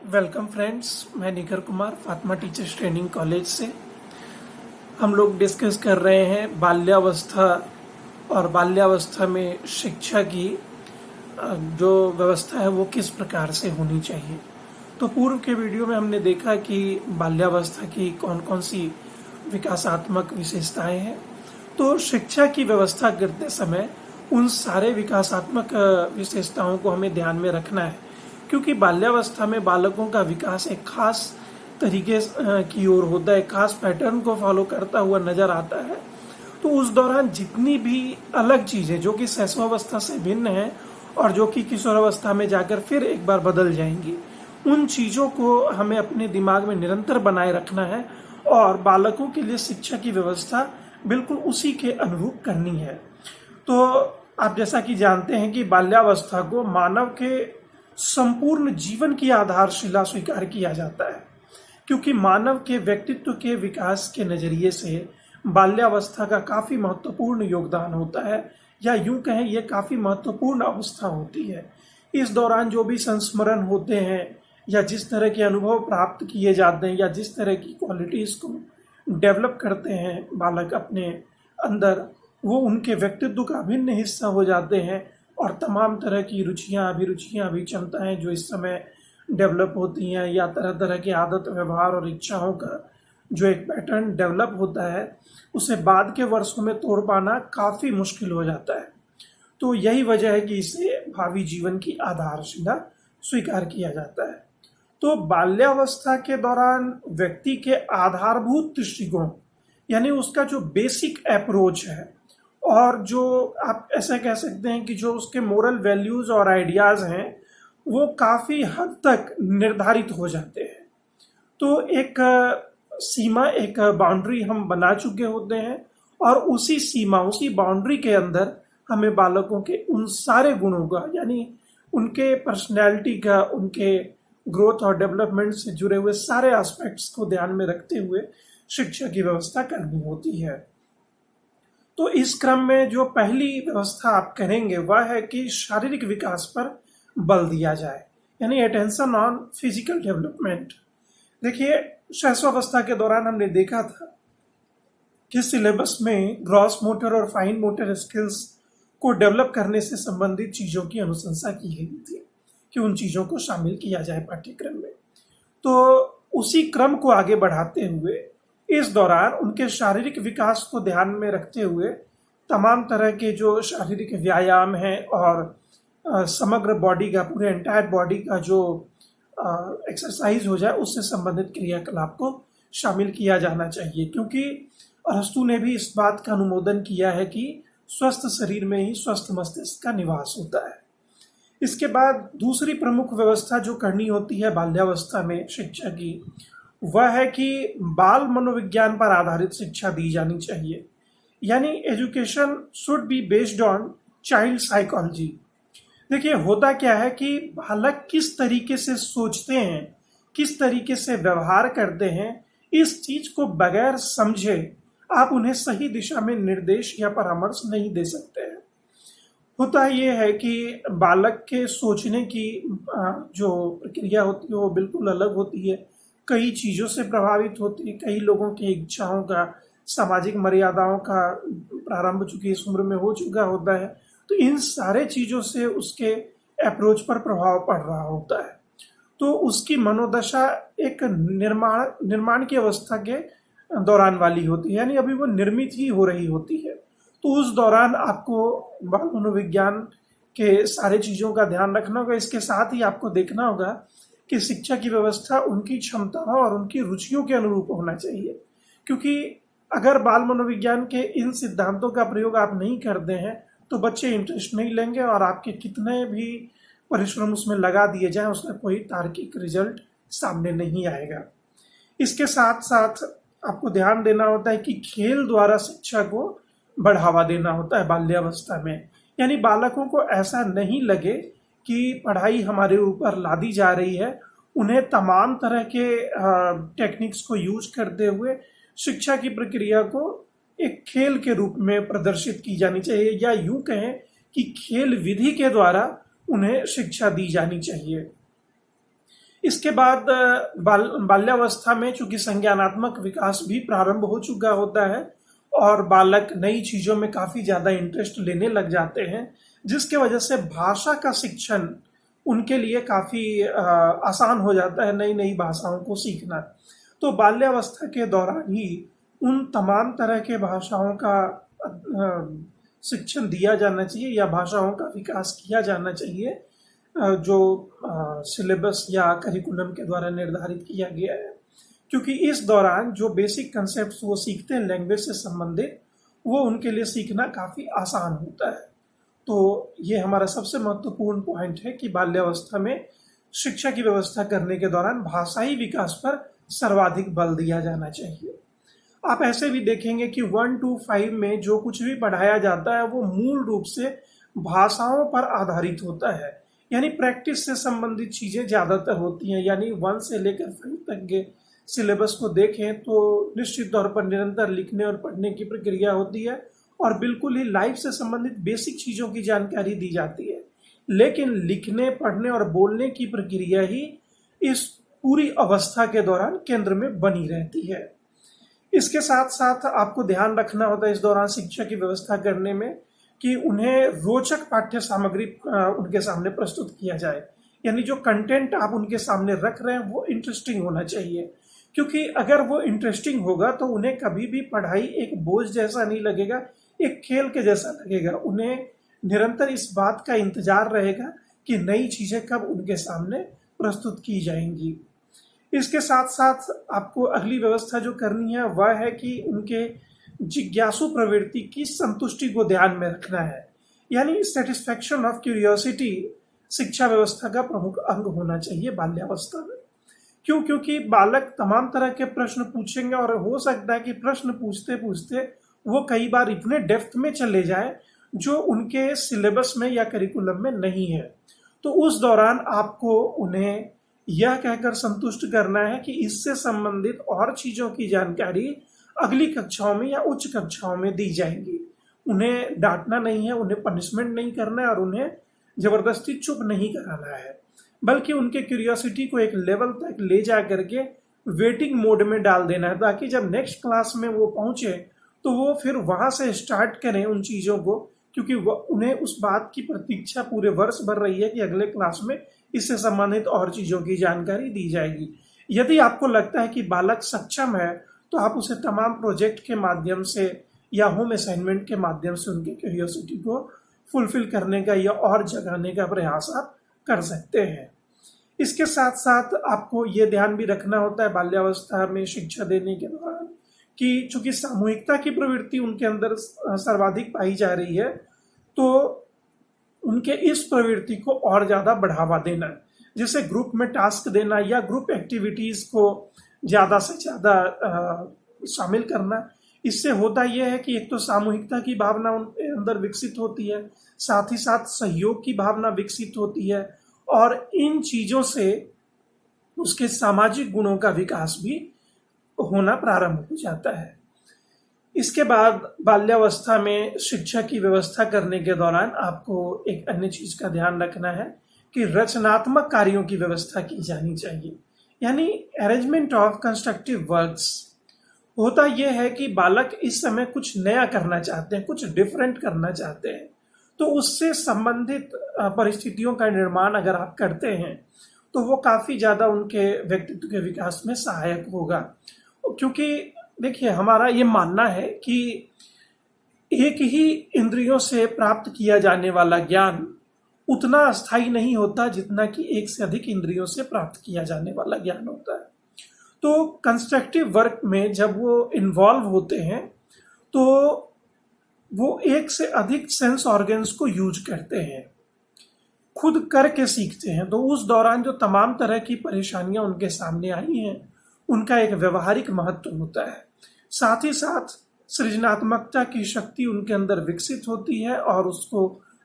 Welcome friends, मैं Nigar Kumar Fatima teachers training college से। हम लोग डिस्कस कर रहे हैं बाल्यावस्था और बाल्यावस्था में शिक्षा की जो व्यवस्था है वो किस प्रकार से होनी चाहिए। तो पूर्व के वीडियो में हमने देखा कि बाल्यावस्था की कौन कौन सी विकासात्मक विशेषताएं हैं। तो शिक्षा की व्यवस्था करते समय उन सारे विकासात्मक विशेषताओं को हमें ध्यान में रखना है, क्योंकि बाल्यावस्था में बालकों का विकास एक खास तरीके की ओर होता है, खास पैटर्न को फॉलो करता हुआ नजर आता है। तो उस दौरान जितनी भी अलग चीजें जो कि शैशवावस्था से भिन्न है और जो कि किशोरावस्था में जाकर फिर एक बार बदल जाएंगी, उन चीजों को हमें अपने दिमाग में निरंतर बनाए रखना है और बालकों के लिए शिक्षा की व्यवस्था बिल्कुल उसी के अनुरूप करनी है। तो आप जैसा कि जानते हैं कि बाल्यावस्था को मानव के संपूर्ण जीवन की आधारशिला स्वीकार किया जाता है, क्योंकि मानव के व्यक्तित्व के विकास के नजरिए से बाल्यावस्था का काफी महत्वपूर्ण योगदान होता है, या यूं कहें ये काफी महत्वपूर्ण अवस्था होती है। इस दौरान जो भी संस्मरण होते हैं या जिस तरह के अनुभव प्राप्त किए जाते हैं या जिस तरह की क्वालिटीज को डेवलप करते हैं बालक अपने अंदर, वो उनके व्यक्तित्व का अभिन्न हिस्सा हो जाते हैं और तमाम तरह की रुचियां, अभिरुचियां, अभिक्षमताएं जो इस समय डेवलप होती हैं या तरह तरह की आदत, व्यवहार और इच्छाओं का जो एक पैटर्न डेवलप होता है, उसे बाद के वर्षों में तोड़ पाना काफी मुश्किल हो जाता है। तो यही वजह है कि इसे भावी जीवन की आधारशिला स्वीकार किया जाता है। तो बाल्यावस्था के दौरान व्यक्ति के आधारभूत दृष्टिकोण, यानी उसका जो बेसिक अप्रोच है और जो आप ऐसा कह सकते हैं कि जो उसके मोरल वैल्यूज और आइडियाज हैं, वो काफी हद तक निर्धारित हो जाते हैं। तो एक सीमा, एक बाउंड्री हम बना चुके होते हैं और उसी सीमा, उसी बाउंड्री के अंदर हमें बालकों के उन सारे गुणों का, यानी उनके पर्सनैलिटी का, उनके ग्रोथ और डेवलपमेंट से जुड़े हुए सारे एस्पेक्ट्स को ध्यान में रखते हुए शिक्षा की व्यवस्था करनी होती है। तो इस क्रम में जो पहली व्यवस्था आप करेंगे वह है कि शारीरिक विकास पर बल दिया जाए, यानी अटेंशन ऑन फिजिकल डेवलपमेंट। देखिए, शैशवावस्था के दौरान हमने देखा था कि सिलेबस में ग्रॉस मोटर और फाइन मोटर स्किल्स को डेवलप करने से संबंधित चीजों की अनुशंसा की गई थी कि उन चीजों को शामिल किया जाए पाठ्यक्रम में। तो उसी क्रम को आगे बढ़ाते हुए इस दौरान उनके शारीरिक विकास को ध्यान में रखते हुए तमाम तरह के जो शारीरिक व्यायाम हैं और समग्र बॉडी का, पूरे एंटायर बॉडी का जो एक्सरसाइज हो जाए, उससे संबंधित क्रियाकलाप को शामिल किया जाना चाहिए, क्योंकि अरस्तु ने भी इस बात का अनुमोदन किया है कि स्वस्थ शरीर में ही स्वस्थ मस्तिष्क का निवास होता है। इसके बाद दूसरी प्रमुख व्यवस्था जो करनी होती है बाल्यावस्था में शिक्षा की, वह है कि बाल मनोविज्ञान पर आधारित शिक्षा दी जानी चाहिए, यानी education should be based on child psychology. देखिए, होता क्या है कि बालक किस तरीके से सोचते हैं, किस तरीके से व्यवहार करते हैं, इस चीज को बगैर समझे आप उन्हें सही दिशा में निर्देश या परामर्श नहीं दे सकते हैं। होता यह है कि बालक के सोचने की जो प्रक्रिया होती है वो बिल्कुल अलग होती है, कई चीजों से प्रभावित होती है, कई लोगों की इच्छाओं का, सामाजिक मर्यादाओं का प्रारंभ चूंकि इस उम्र में हो चुका होता है, तो इन सारे चीजों से उसके अप्रोच पर प्रभाव पड़ रहा होता है। तो उसकी मनोदशा एक निर्माण की अवस्था के दौरान वाली होती है, यानी अभी वो निर्मित ही हो रही होती है। तो उस दौरान आपको बाल मनोविज्ञान के सारे चीजों का ध्यान रखना होगा। इसके साथ ही आपको देखना होगा कि शिक्षा की व्यवस्था उनकी क्षमताओं और उनकी रुचियों के अनुरूप होना चाहिए, क्योंकि अगर बाल मनोविज्ञान के इन सिद्धांतों का प्रयोग आप नहीं करते हैं तो बच्चे इंटरेस्ट नहीं लेंगे और आपके कितने भी परिश्रम उसमें लगा दिए जाएं, उसका कोई तार्किक रिजल्ट सामने नहीं आएगा। इसके साथ साथ आपको ध्यान देना होता है कि खेल द्वारा शिक्षा को बढ़ावा देना होता है बाल्यावस्था में, यानी बालकों को ऐसा नहीं लगे कि पढ़ाई हमारे ऊपर लादी जा रही है। उन्हें तमाम तरह के टेक्निक्स को यूज करते हुए शिक्षा की प्रक्रिया को एक खेल के रूप में प्रदर्शित की जानी चाहिए, या यूं कहें कि खेल विधि के द्वारा उन्हें शिक्षा दी जानी चाहिए। इसके बाद बाल्यावस्था में चूंकि संज्ञानात्मक विकास भी प्रारंभ हो चुका होता है और बालक नई चीजों में काफी ज्यादा इंटरेस्ट लेने लग जाते हैं, जिसके वजह से भाषा का शिक्षण उनके लिए काफी आसान हो जाता है, नई नई भाषाओं को सीखना। तो बाल्यावस्था के दौरान ही उन तमाम तरह के भाषाओं का शिक्षण दिया जाना चाहिए या भाषाओं का विकास किया जाना चाहिए जो सिलेबस या करिकुलम के द्वारा निर्धारित किया गया है, क्योंकि इस दौरान जो बेसिक कंसेप्ट्स वो सीखते हैं लैंग्वेज से संबंधित, वो उनके लिए सीखना काफ़ी आसान होता है। तो ये हमारा सबसे महत्वपूर्ण पॉइंट है कि बाल्यावस्था में शिक्षा की व्यवस्था करने के दौरान भाषाई विकास पर सर्वाधिक बल दिया जाना चाहिए। आप ऐसे भी देखेंगे कि 1 to 5 में जो कुछ भी पढ़ाया जाता है वो मूल रूप से भाषाओं पर आधारित होता है, यानी प्रैक्टिस से संबंधित चीज़ें ज़्यादातर होती हैं। यानी 1 से लेकर 5 तक के सिलेबस को देखें तो निश्चित तौर पर निरंतर लिखने और पढ़ने की प्रक्रिया होती है और बिल्कुल ही लाइफ से संबंधित बेसिक चीज़ों की जानकारी दी जाती है, लेकिन लिखने, पढ़ने और बोलने की प्रक्रिया ही इस पूरी अवस्था के दौरान केंद्र में बनी रहती है। इसके साथ साथ आपको ध्यान रखना होता है इस दौरान शिक्षा की व्यवस्था करने में कि उन्हें रोचक पाठ्य सामग्री उनके सामने प्रस्तुत किया जाए, यानी जो कंटेंट आप उनके सामने रख रहे हैं वो इंटरेस्टिंग होना चाहिए, क्योंकि अगर वो इंटरेस्टिंग होगा तो उन्हें कभी भी पढ़ाई एक बोझ जैसा नहीं लगेगा, एक खेल के जैसा लगेगा। उन्हें निरंतर इस बात का इंतजार रहेगा कि नई चीजें कब उनके सामने प्रस्तुत की जाएंगी। इसके साथ साथ आपको अगली व्यवस्था जो करनी है वह है कि उनके जिज्ञासु प्रवृत्ति की संतुष्टि को ध्यान में रखना है, यानी सेटिस्फैक्शन ऑफ क्यूरियोसिटी शिक्षा व्यवस्था का प्रमुख अंग होना चाहिए बाल्यावस्था में। क्यों? क्योंकि बालक तमाम तरह के प्रश्न पूछेंगे और हो सकता है कि प्रश्न पूछते पूछते वो कई बार इतने डेप्थ में चले जाए जो उनके सिलेबस में या करिकुलम में नहीं है। तो उस दौरान आपको उन्हें यह कहकर संतुष्ट करना है कि इससे संबंधित और चीजों की जानकारी अगली कक्षाओं में या उच्च कक्षाओं में दी जाएंगी। उन्हें डांटना नहीं है, उन्हें पनिशमेंट नहीं करना है और उन्हें जबरदस्ती चुप नहीं कराना है, बल्कि उनके क्यूरियोसिटी को एक लेवल तक ले जा करके वेटिंग मोड में डाल देना है, ताकि जब नेक्स्ट क्लास में वो पहुंचे तो वो फिर वहां से स्टार्ट करें उन चीजों को, क्योंकि उन्हें उस बात की प्रतीक्षा पूरे वर्ष भर रही है कि अगले क्लास में इससे संबंधित और चीजों की जानकारी दी जाएगी। यदि आपको लगता है कि बालक सक्षम है तो आप उसे तमाम प्रोजेक्ट के माध्यम से या होम असाइनमेंट के माध्यम से उनकी क्यूरियोसिटी को फुलफिल करने का या और जगाने का प्रयास आप कर सकते हैं। इसके साथ साथ आपको ये ध्यान भी रखना होता है बाल्यावस्था में शिक्षा देने के दौरान कि चूंकि सामूहिकता की प्रवृत्ति उनके अंदर सर्वाधिक पाई जा रही है, तो उनके इस प्रवृत्ति को और ज्यादा बढ़ावा देना, जैसे ग्रुप में टास्क देना या ग्रुप एक्टिविटीज को ज्यादा से ज्यादा शामिल करना। इससे होता यह है कि एक तो सामूहिकता की भावना उनके अंदर विकसित होती है, साथ ही साथ सहयोग की भावना विकसित होती है और इन चीजों से उसके सामाजिक गुणों का विकास भी होना प्रारंभ हो जाता है। इसके बाद बाल्यावस्था में शिक्षा की व्यवस्था करने के दौरान आपको एक अन्य चीज का ध्यान रखना है कि रचनात्मक कार्यों की व्यवस्था की जानी चाहिए, यानी अरेंजमेंट ऑफ कंस्ट्रक्टिव वर्क्स। होता यह है कि बालक इस समय कुछ नया करना चाहते हैं, कुछ डिफरेंट करना चाहते हैं, तो उससे संबंधित परिस्थितियों का निर्माण अगर आप करते हैं तो वो काफी ज्यादा उनके व्यक्तित्व के विकास में सहायक होगा। क्योंकि देखिए, हमारा ये मानना है कि एक ही इंद्रियों से प्राप्त किया जाने वाला ज्ञान उतना अस्थायी नहीं होता जितना कि एक से अधिक इंद्रियों से प्राप्त किया जाने वाला ज्ञान होता है। तो कंस्ट्रक्टिव वर्क में जब वो इन्वॉल्व होते हैं तो वो एक से अधिक सेंस ऑर्गन्स को यूज करते हैं, खुद करके सीखते हैं। तो उस दौरान जो तमाम तरह की परेशानियां उनके सामने आई हैं उनका एक व्यवहारिक महत्व होता है। साथ ही साथ सृजनात्मकता की शक्ति उनके अंदर विकसित होती है और उसको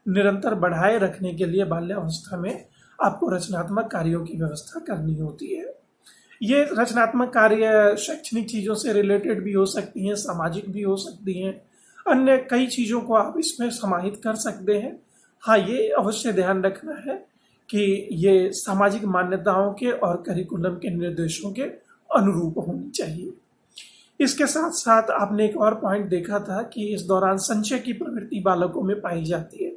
निरंतर बढ़ाए रखने के लिए बाल्यावस्था में आपको रचनात्मक कार्यों की व्यवस्था करनी होती है। ये रचनात्मक कार्य शैक्षणिक चीजों से रिलेटेड भी हो सकती हैं, सामाजिक भी हो सकती हैं, अन्य कई चीजों को आप इसमें समाहित कर सकते हैं। हाँ, ये अवश्य ध्यान रखना है कि ये सामाजिक मान्यताओं के और करिकुलम के निर्देशों के अनुरूप होनी चाहिए। इसके साथ साथ आपने एक और पॉइंट देखा था कि इस दौरान संचय की प्रवृत्ति बालकों में पाई जाती है।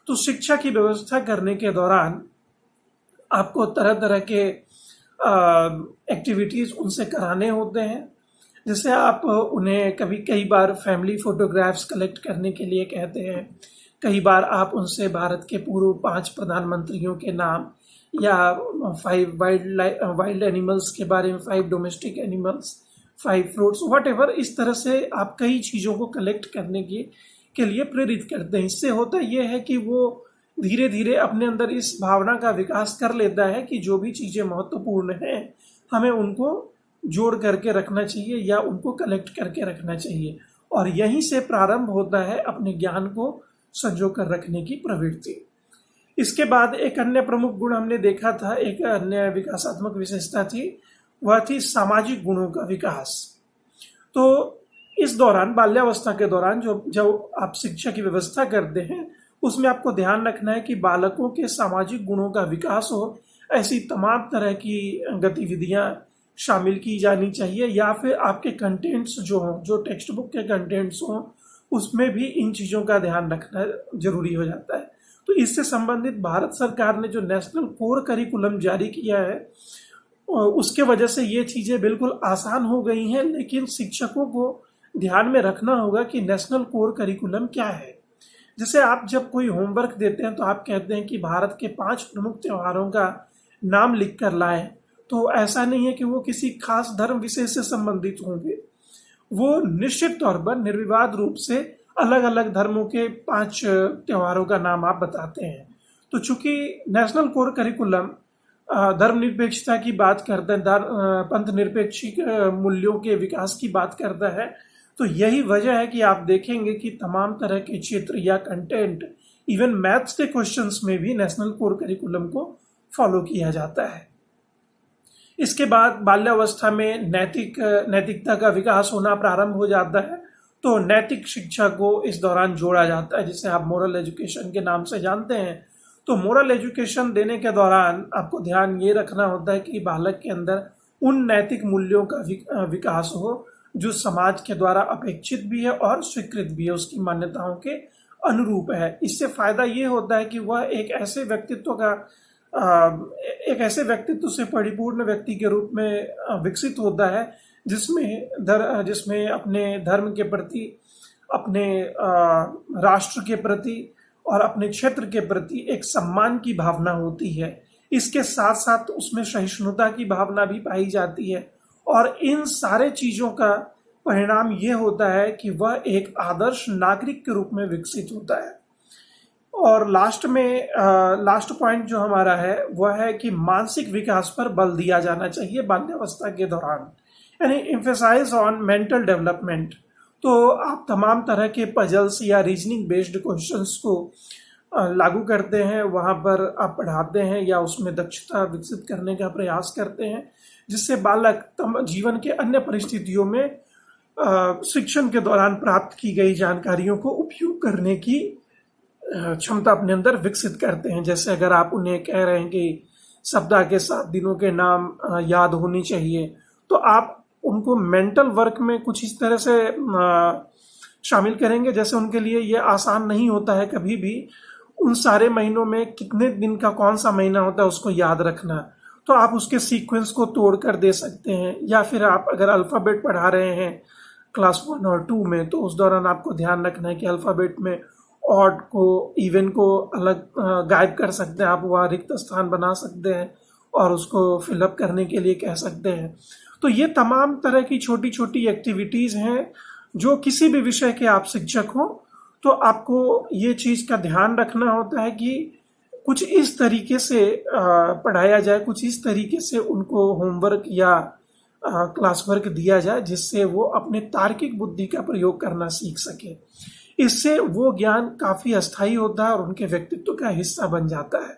तो शिक्षा की व्यवस्था करने के दौरान आपको तरह तरह के एक्टिविटीज उनसे कराने होते हैं। जैसे आप उन्हें कई बार फैमिली फोटोग्राफ्स कलेक्ट करने के लिए कहते हैं, कई बार आप उनसे भारत के पूर्व 5 प्रधानमंत्रियों के नाम या 5 वाइल्ड एनिमल्स के बारे में, 5 डोमेस्टिक एनिमल्स, 5 फ्रूट्स, व्हाटएवर, इस तरह से आप कई चीज़ों को कलेक्ट करने के लिए प्रेरित करते हैं। इससे होता यह है कि वो धीरे धीरे अपने अंदर इस भावना का विकास कर लेता है कि जो भी चीज़ें महत्वपूर्ण हैं हमें उनको जोड़ करके रखना चाहिए या उनको कलेक्ट करके रखना चाहिए, और यहीं से प्रारंभ होता है अपने ज्ञान को संजो कर रखने की प्रवृत्ति। इसके बाद एक अन्य प्रमुख गुण हमने देखा था, एक अन्य विकासात्मक विशेषता थी, वह थी सामाजिक गुणों का विकास। तो इस दौरान, बाल्यावस्था के दौरान जब आप शिक्षा की व्यवस्था करते हैं, उसमें आपको ध्यान रखना है कि बालकों के सामाजिक गुणों का विकास हो, ऐसी तमाम तरह की गतिविधियां शामिल की जानी चाहिए, या फिर आपके कंटेंट्स जो हों, जो टेक्स्ट बुक के कंटेंट्स हों, उसमें भी इन चीज़ों का ध्यान रखना जरूरी हो जाता है। तो इससे संबंधित भारत सरकार ने जो नेशनल कोर करिकुलम जारी किया है, उसके वजह से ये चीज़ें बिल्कुल आसान हो गई हैं, लेकिन शिक्षकों को ध्यान में रखना होगा कि नेशनल कोर करिकुलम क्या है। जैसे आप जब कोई होमवर्क देते हैं तो आप कहते हैं कि भारत के 5 प्रमुख त्योहारों का नाम लिख कर लाएं, तो ऐसा नहीं है कि वो किसी खास धर्म विषय से संबंधित होंगे। वो निश्चित तौर पर निर्विवाद रूप से अलग अलग धर्मों के 5 त्योहारों का नाम आप बताते हैं। तो चूंकि नेशनल कोर करिकुलम धर्मनिरपेक्षता की बात करता है, पंथ निरपेक्ष मूल्यों के विकास की बात करता है, तो यही वजह है कि आप देखेंगे कि तमाम तरह के क्षेत्र या कंटेंट, इवन मैथ्स के क्वेश्चंस में भी नेशनल कोर करिकुलम को फॉलो किया जाता है। इसके बाद बाल्यावस्था में नैतिकता का विकास होना प्रारंभ हो जाता है, तो नैतिक शिक्षा को इस दौरान जोड़ा जाता है, जिसे आप मोरल एजुकेशन के नाम से जानते हैं। तो मोरल एजुकेशन देने के दौरान आपको ध्यान ये रखना होता है कि बालक के अंदर उन नैतिक मूल्यों का विकास हो जो समाज के द्वारा अपेक्षित भी है और स्वीकृत भी है, उसकी मान्यताओं के अनुरूप है। इससे फायदा ये होता है कि वह एक ऐसे व्यक्तित्व से परिपूर्ण व्यक्ति के रूप में विकसित होता है जिसमें अपने धर्म के प्रति, अपने राष्ट्र के प्रति और अपने क्षेत्र के प्रति एक सम्मान की भावना होती है। इसके साथ साथ उसमें सहिष्णुता की भावना भी पाई जाती है, और इन सारे चीजों का परिणाम ये होता है कि वह एक आदर्श नागरिक के रूप में विकसित होता है। और लास्ट पॉइंट जो हमारा है वह है कि मानसिक विकास पर बल दिया जाना चाहिए बाल्यावस्था के दौरान, यानी एम्फेसाइज ऑन मेंटल डेवलपमेंट। तो आप तमाम तरह के पजल्स या रीजनिंग बेस्ड क्वेश्चंस को लागू करते हैं, वहां पर आप पढ़ाते हैं या उसमें दक्षता विकसित करने का प्रयास करते हैं, जिससे बालक जीवन के अन्य परिस्थितियों में शिक्षण के दौरान प्राप्त की गई जानकारियों को उपयोग करने की क्षमता अपने अंदर विकसित करते हैं। जैसे अगर आप उन्हें कह रहे हैं कि सप्ताह के 7 दिनों के नाम याद होनी चाहिए, तो आप उनको मेंटल वर्क में कुछ इस तरह से शामिल करेंगे जैसे उनके लिए ये आसान नहीं होता है कभी भी उन सारे महीनों में कितने दिन का कौन सा महीना होता है उसको याद रखना। तो आप उसके सीक्वेंस को तोड़ कर दे सकते हैं, या फिर आप अगर अल्फ़ाबेट पढ़ा रहे हैं क्लास 1 और 2 में, तो उस दौरान आपको ध्यान रखना है कि अल्फ़ाबेट में ऑड को, इवन को अलग गायब कर सकते हैं, आप वहाँ रिक्त स्थान बना सकते हैं और उसको फिलअप करने के लिए कह सकते हैं। तो ये तमाम तरह की छोटी छोटी एक्टिविटीज़ हैं जो किसी भी विषय के आप शिक्षक हो तो आपको ये चीज़ का ध्यान रखना होता है कि कुछ इस तरीके से पढ़ाया जाए, कुछ इस तरीके से उनको होमवर्क या क्लास वर्क दिया जाए जिससे वो अपने तार्किक बुद्धि का प्रयोग करना सीख सके। इससे वो ज्ञान काफ़ी अस्थायी होता है और उनके व्यक्तित्व का हिस्सा बन जाता है।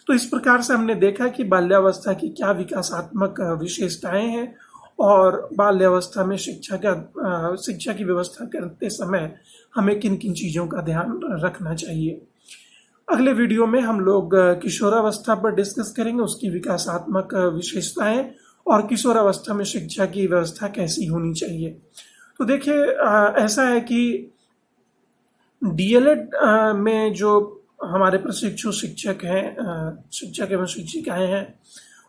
तो इस प्रकार से हमने देखा कि बाल्यावस्था की क्या विकासात्मक विशेषताएं हैं और बाल्यावस्था में शिक्षा की व्यवस्था करते समय हमें किन किन चीज़ों का ध्यान रखना चाहिए। अगले वीडियो में हम लोग किशोरावस्था पर डिस्कस करेंगे, उसकी विकासात्मक विशेषताएं और किशोरावस्था में शिक्षा की व्यवस्था कैसी होनी चाहिए। तो देखिए, ऐसा है कि डीएलएड में जो हमारे प्रशिक्षु शिक्षक हैं, शिक्षक एवं शिक्षिकाएं हैं,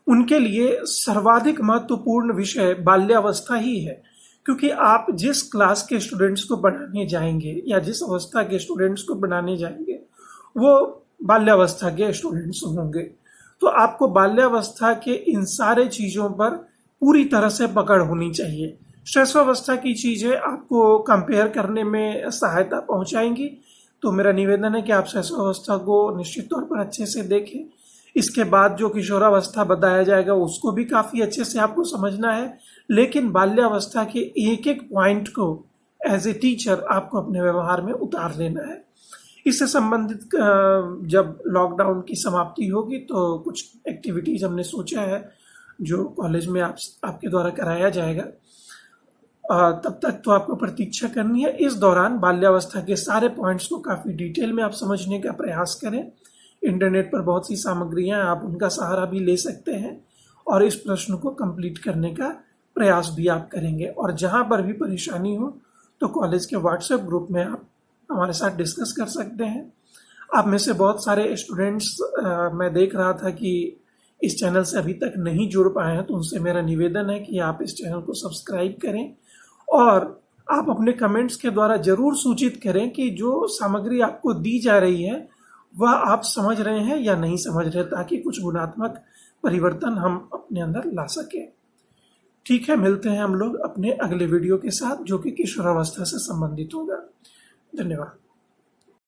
उनके लिए सर्वाधिक महत्वपूर्ण विषय बाल्यावस्था ही है, क्योंकि आप जिस क्लास के स्टूडेंट्स को पढ़ाने जाएंगे या जिस अवस्था के स्टूडेंट्स को पढ़ाने जाएंगे वो बाल्यावस्था के स्टूडेंट्स होंगे। तो आपको बाल्यावस्था के इन सारे चीज़ों पर पूरी तरह से पकड़ होनी चाहिए। शैशवावस्था की चीज़ें आपको कंपेयर करने में सहायता पहुंचाएंगी, तो मेरा निवेदन है कि आप शैशवावस्था को निश्चित तौर पर अच्छे से देखें। इसके बाद जो किशोरावस्था बताया जाएगा उसको भी काफ़ी अच्छे से आपको समझना है, लेकिन बाल्यावस्था के एक एक पॉइंट को एज ए टीचर आपको अपने व्यवहार में उतार लेना है। इससे संबंधित जब लॉकडाउन की समाप्ति होगी तो कुछ एक्टिविटीज हमने सोचा है जो कॉलेज में आपके द्वारा कराया जाएगा। तब तक तो आपको प्रतीक्षा करनी है। इस दौरान बाल्यावस्था के सारे पॉइंट्स को काफ़ी डिटेल में आप समझने का प्रयास करें। इंटरनेट पर बहुत सी सामग्रियां, आप उनका सहारा भी ले सकते हैं और इस प्रश्न को कंप्लीट करने का प्रयास भी आप करेंगे। और जहां पर भी परेशानी हो तो कॉलेज के व्हाट्सएप ग्रुप में आप हमारे साथ डिस्कस कर सकते हैं। आप में से बहुत सारे स्टूडेंट्स मैं देख रहा था कि इस चैनल से अभी तक नहीं जुड़ पाए हैं, तो उनसे मेरा निवेदन है कि आप इस चैनल को सब्सक्राइब करें और आप अपने कमेंट्स के द्वारा जरूर सूचित करें कि जो सामग्री आपको दी जा रही है वह आप समझ रहे हैं या नहीं समझ रहे, ताकि कुछ गुणात्मक परिवर्तन हम अपने अंदर ला सकें। ठीक है, मिलते हैं हम लोग अपने अगले वीडियो के साथ जो कि किशोरावस्था से संबंधित होगा। धन्यवाद।